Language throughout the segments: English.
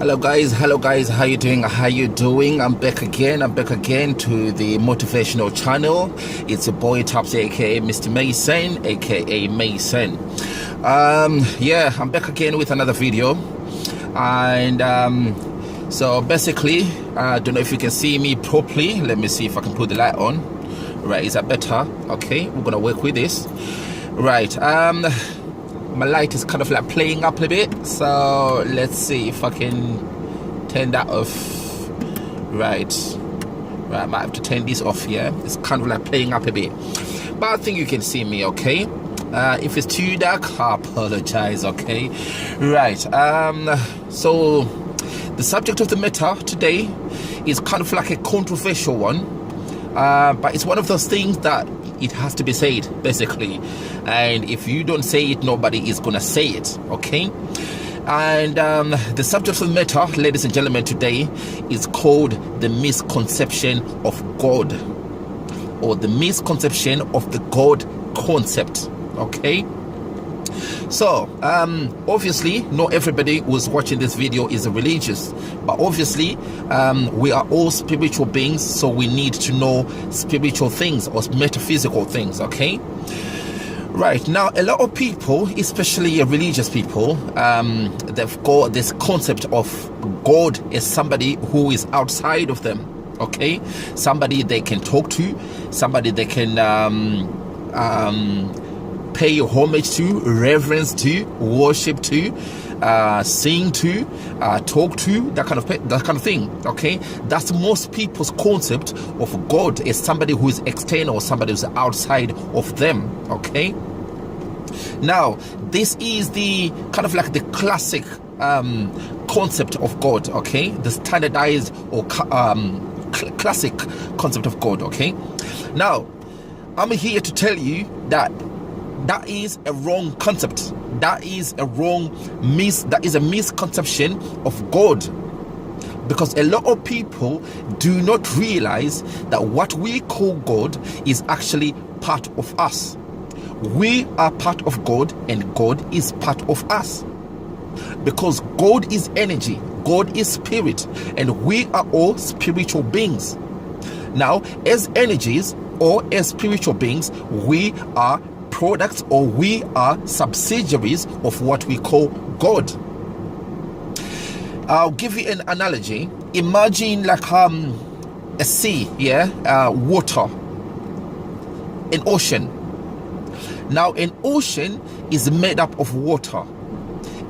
Hello guys, how you doing? I'm back again to the motivational channel. It's your boy Taps, aka Mr. Mason, aka Mason. I'm back again with another video, and so basically, I don't know if you can see me properly. Let me see if I can put the light on. Right, is that better? Okay, we're gonna work with this. Right, my light is kind of like playing up a bit, so let's see if I can turn that off. Right, I might have to turn this off. Yeah, it's kind of like playing up a bit, but I think you can see me okay. If it's too dark, I apologize. Okay, right. So the subject of the matter today is kind of like a controversial one, but it's one of those things that it has to be said, basically, and if you don't say it, nobody is gonna say it. Okay, and the subject of the matter, ladies and gentlemen, today is called the misconception of God, or the misconception of the God concept. Okay, so obviously not everybody who's watching this video is religious, but obviously we are all spiritual beings, so we need to know spiritual things or metaphysical things. Okay, right. Now a lot of people, especially religious people, they've got this concept of God as somebody who is outside of them. Okay, somebody they can talk to, somebody they can pay homage to, reverence to, worship to, sing to, talk to, that kind of thing. Okay, that's most people's concept of God, as somebody who is external, somebody who's outside of them. Okay, now this is the kind of like the classic concept of God. Okay, the standardized or classic concept of God. Okay, now I'm here to tell you that that is a wrong concept. That is a misconception of God, because a lot of people do not realize that what we call God is actually part of us. We are part of God, and God is part of us, because God is energy, God is spirit, and we are all spiritual beings. Now, as energies or as spiritual beings, we are products, or we are subsidiaries of what we call God. I'll give you an analogy. Imagine like a sea, water, an ocean. Now an ocean is made up of water.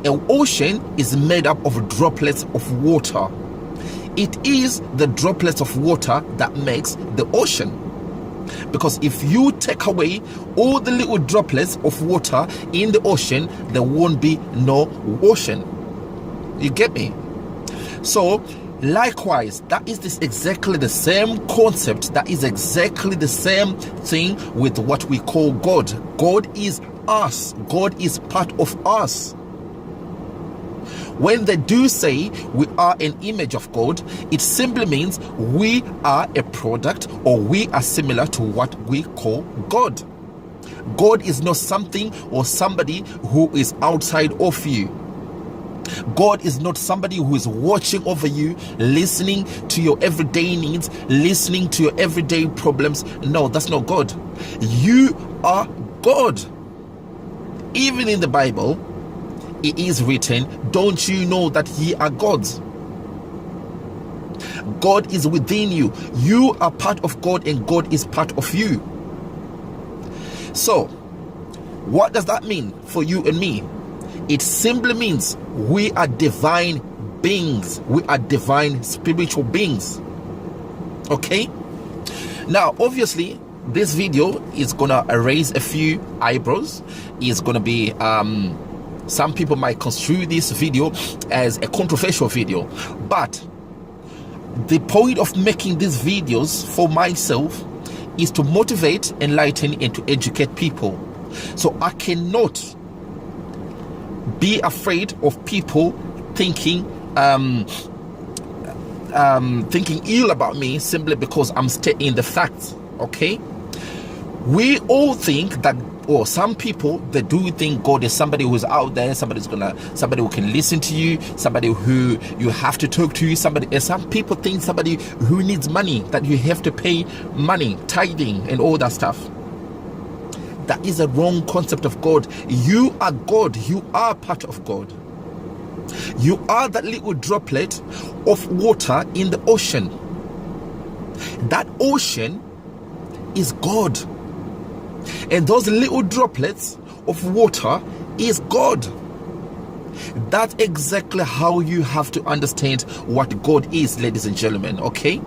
An ocean is made up of droplets of water. It is the droplets of water that makes the ocean. Because if you take away all the little droplets of water in the ocean, there won't be no ocean. You get me? So likewise, that is exactly the same concept, that is exactly the same thing with what we call God. God is us. God is part of us. When they do say we are an image of God, it simply means we are a product, or we are similar to what we call God. God is not something or somebody who is outside of you. God is not somebody who is watching over you, listening to your everyday needs, listening to your everyday problems. No, that's not God. You are God. Even in the Bible, it is written, don't you know that ye are gods? God is within you. You are part of God, and God is part of you. So what does that mean for you and me? It simply means we are divine beings. We are divine spiritual beings. Okay, now obviously this video is gonna raise a few eyebrows. It's gonna be some people might construe this video as a controversial video, but the point of making these videos for myself is to motivate, enlighten, and to educate people. So I cannot be afraid of people thinking ill about me simply because I'm stating the facts. Okay, we all think that Or some people, they do think God is somebody who's out there, somebody who can listen to you, somebody who you have to talk to, and some people think somebody who needs money, that you have to pay money, tithing and all that stuff. That is a wrong concept of God. You are God. You are part of God. You are that little droplet of water in the ocean. That ocean is God. And those little droplets of water is God. That's exactly how you have to understand what God is, ladies and gentlemen, okay?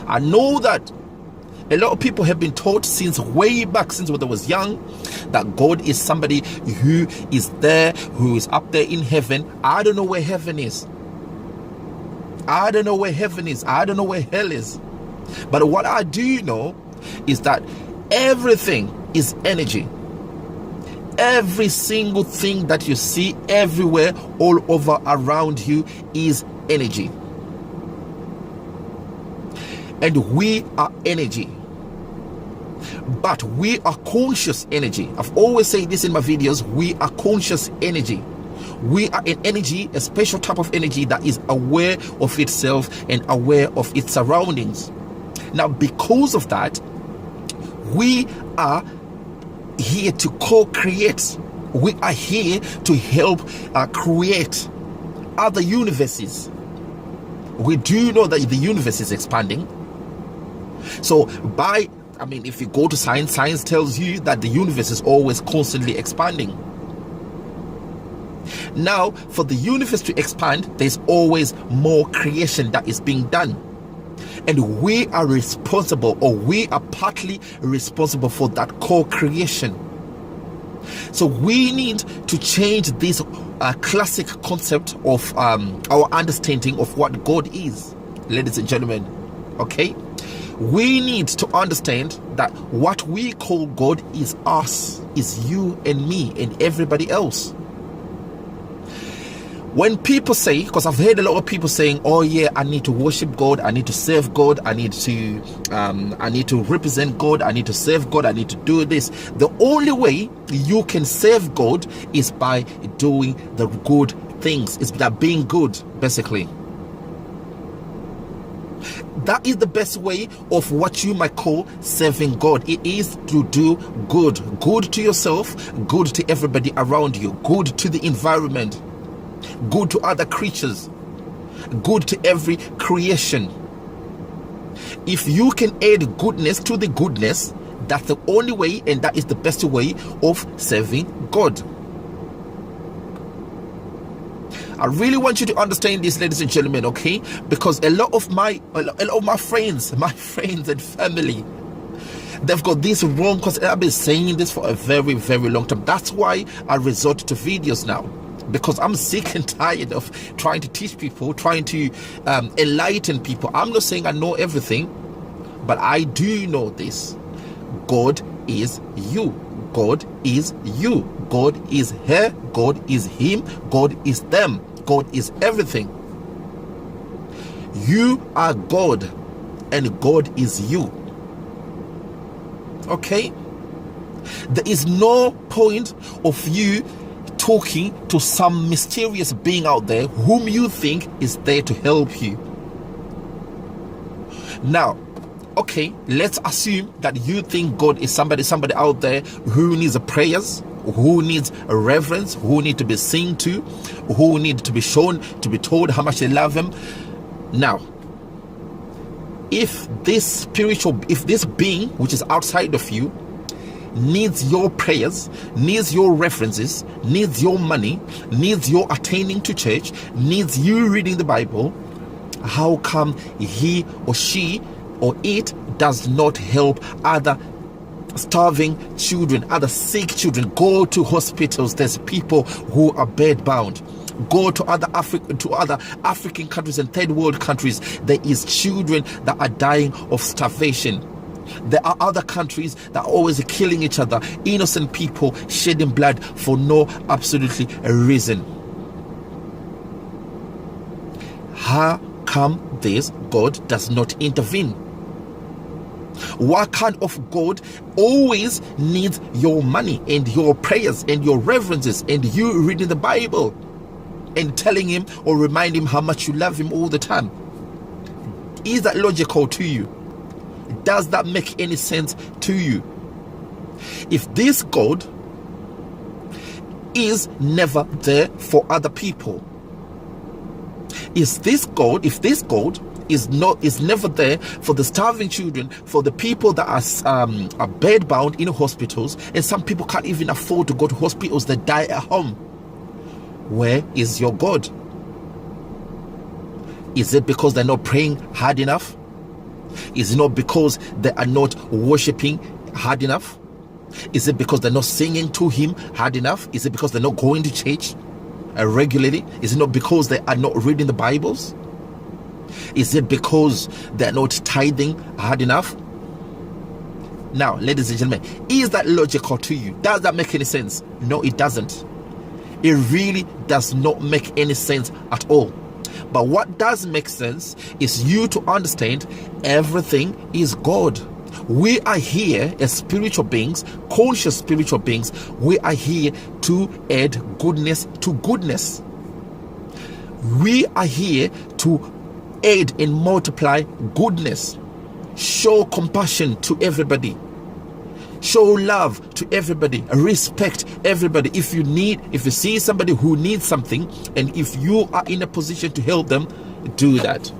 I know that a lot of people have been taught since way back, since when they was young, that God is somebody who is there, who is up there in heaven. I don't know where heaven is. I don't know where heaven is. I don't know where hell is. But what I do know is that everything is energy. Every single thing that you see everywhere, all over around you, is energy. And we are energy. But we are conscious energy. I've always said this in my videos. We are conscious energy. We are an energy, a special type of energy that is aware of itself and aware of its surroundings. Now, because of that, we are here to co-create. We are here to help create other universes. We do know that the universe is expanding. So if you go to science tells you that the universe is always constantly expanding. Now, for the universe to expand, there's always more creation that is being done. And we are responsible, or we are partly responsible for that co-creation. So we need to change this classic concept of our understanding of what God is, ladies and gentlemen, okay? We need to understand that what we call God is us, is you and me and everybody else. When people say, because I've heard a lot of people saying, oh yeah, I need to worship God, I need to serve God, I need to represent God, I need to serve God, I need to do this. The only way you can serve God is by doing the good things. It's that being good, basically. That is the best way of what you might call serving God. It is to do good. Good to yourself, good to everybody around you, good to the environment, good to other creatures, good to every creation. If you can add goodness to the goodness, that's the only way, and that is the best way of serving God. I really want you to understand this, ladies and gentlemen, okay? Because a lot of my friends and family, they've got this wrong, because I've been saying this for a very, very long time. That's why I resort to videos now, because I'm sick and tired of trying to teach people, trying to enlighten people. I'm not saying I know everything, but I do know this. God is you. God is you. God is her. God is him. God is them. God is everything. You are God, and God is you. Okay? There is no point of you talking to some mysterious being out there whom you think is there to help you. Now, okay, let's assume that you think God is somebody out there who needs prayers, who needs a reverence, who need to be seen to, who need to be shown, to be told how much they love him. Now, if this being which is outside of you needs your prayers, needs your references, needs your money, needs your attending to church, needs you reading the Bible, how come he or she or it does not help other starving children, other sick children? Go to hospitals. There's people who are bedbound. Go to other African countries and third world countries. There is children that are dying of starvation. There are other countries that are always killing each other, innocent people shedding blood for no absolutely reason. How come this God does not intervene? What kind of God always needs your money and your prayers and your reverences and you reading the Bible and telling him or remind him how much you love him all the time? Is that logical to you? Does that make any sense to you? If this God is never there for other people, if this God is never there for the starving children, for the people that are bedbound in hospitals, and some people can't even afford to go to hospitals, they die at home, where is your God? Is it because they're not praying hard enough? Is it not because they are not worshiping hard enough? Is it because they're not singing to him hard enough? Is it because they're not going to church regularly? Is it not because they are not reading the Bibles? Is it because they're not tithing hard enough? Now, ladies and gentlemen, is that logical to you? Does that make any sense? No, it doesn't. It really does not make any sense at all. But what does make sense is you to understand everything is God. We are here as spiritual beings, conscious spiritual beings. We are here to add goodness to goodness. We are here to aid and multiply goodness. Show compassion to everybody. Show love to everybody. Respect everybody. If you see somebody who needs something, and if you are in a position to help them, do that.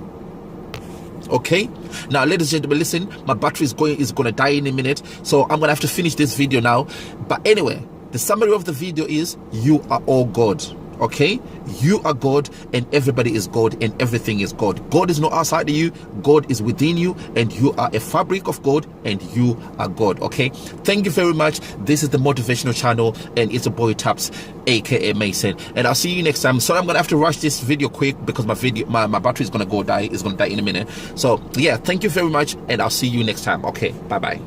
Okay, now ladies and gentlemen, listen, my battery is going to die in a minute, so I'm gonna have to finish this video now. But anyway, the summary of the video is you are all God. Okay, you are God and everybody is God and everything is God. God is not outside of you, God is within you, and you are a fabric of God and you are God. Okay, thank you very much. This is the motivational channel and it's a boy Taps, aka Mason, and I'll see you next time. Sorry, I'm gonna have to rush this video quick because my battery is gonna die in a minute. So yeah, thank you very much and I'll see you next time. Okay, bye bye.